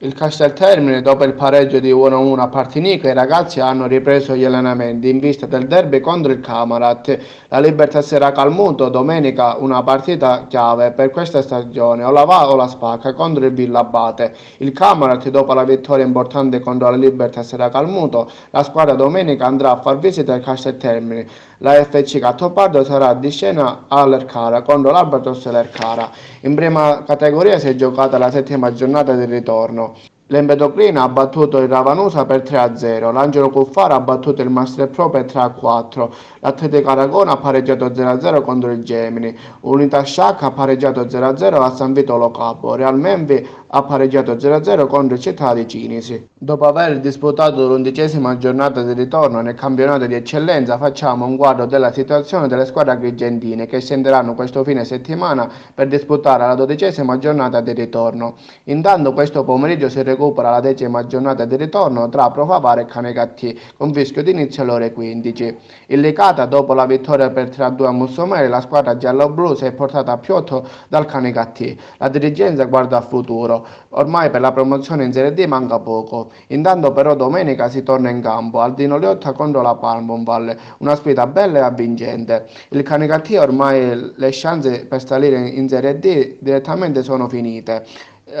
Il Casteltermine, dopo il pareggio di 1-1 a Partinico, i ragazzi hanno ripreso gli allenamenti in vista del derby contro il Camarat. La Libertas era Calmuto, domenica una partita chiave per questa stagione, o la va o la spacca contro il Villabate. Il Camarat, dopo la vittoria importante contro la Libertas era Calmuto, la squadra domenica andrà a far visita al Casteltermine. La FC Gattopardo sarà di scena all'Ercara contro l'Albatros Lercara. In prima categoria si è giocata la settima giornata di ritorno. L'Empedoclina ha battuto il Ravanusa per 3-0, l'Angelo Cuffaro ha battuto il Master Pro per 3-4, l'Atletico Aragona ha pareggiato 0-0 contro il Gemini, Unità Sciacca ha pareggiato 0-0 a San Vitolo Capo, Real Menvi ha pareggiato 0-0 contro il Città di Cinisi. Dopo aver disputato l'11ª giornata di ritorno nel campionato di eccellenza, facciamo un quadro della situazione delle squadre agrigentine che scenderanno questo fine settimana per disputare la 12ª giornata di ritorno. Intanto questo pomeriggio si recupera la 10ª giornata di ritorno tra Profavaro e Canicattì, con fischio d'inizio alle ore 15. In Licata, dopo la vittoria per 3-2 a Mussomeri, la squadra giallo-blu si è portata a più 8 dal Canicattì. La dirigenza guarda al futuro, ormai per la promozione in Serie D manca poco. Intanto però domenica si torna in campo, Aldino Liotta contro la Palmonval, una sfida bella e avvincente. Il Canicattì ormai le chance per salire in Serie D direttamente sono finite.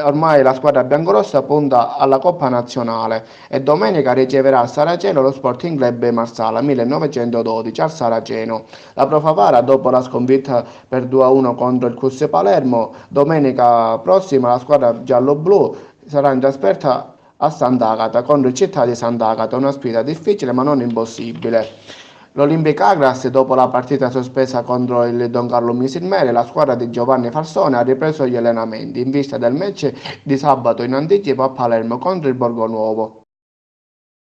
Ormai la squadra biancorossa punta alla Coppa Nazionale e domenica riceverà al Saraceno lo Sporting Club Marsala 1912 al Saraceno. La Profavara, dopo la sconfitta per 2-1 contro il Cusse Palermo, domenica prossima la squadra giallo-blu sarà in trasferta a Sant'Agata contro il Città di Sant'Agata, una sfida difficile ma non impossibile. L'Olympic Agras, dopo la partita sospesa contro il Don Carlo Misilmere, la squadra di Giovanni Farsone ha ripreso gli allenamenti in vista del match di sabato in anticipo a Palermo contro il Borgonuovo.